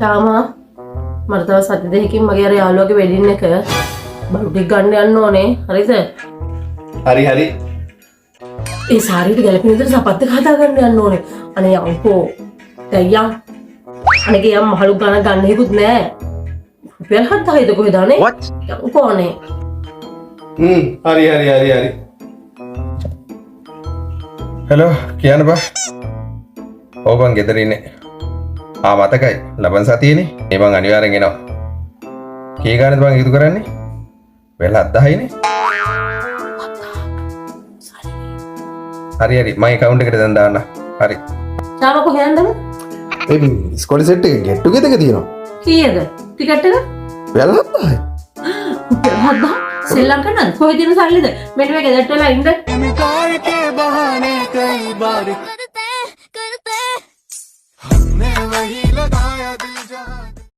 තාමා මට තව සති දෙකකින් මගේ අර යාළුවගේ වෙඩින් එක බඩු ටික ගන්න යන්න ඕනේ. හරිද? හරි හරි. ඒ සාරියට ගැලපෙන විදිහට සපත්ත හදා ගන්න යන්න ඕනේ. අනේ යම්කෝ. දැන් අනගේ යම් මහලු ගණන් ගන්න හේකුත් නෑ. රුපියල් 7000ද කොහෙද අනේ? යම්කෝ අනේ. හරි හරි හරි හරි. හලෝ කියන්න බා. ඔව් බං ගෙදර ඉන්නේ. මතකයි ලබන සතියේනේ. මේ බං අනිවාර්යෙන් එනවා. කී ගානද බං එකතු කරන්නේ? වෙල 7000යිනේ. හරි හරි මම account එකට දැන් දාන්න. හරි. තාම කොහෙන්ද? ඒ ඉස්කෝලේ සෙට් එක get together එක තියෙනවා. කීයද? ටිකට් එක? වෙල 7000යි. හද්දා සෙල්ලම් කරනද? කොහෙද තියෙන සල්ලිද? මෙන්න මේ ගෙදරට වෙලා ඉන්න. इनकार के बहाने कई बार करते हमने वही लगाया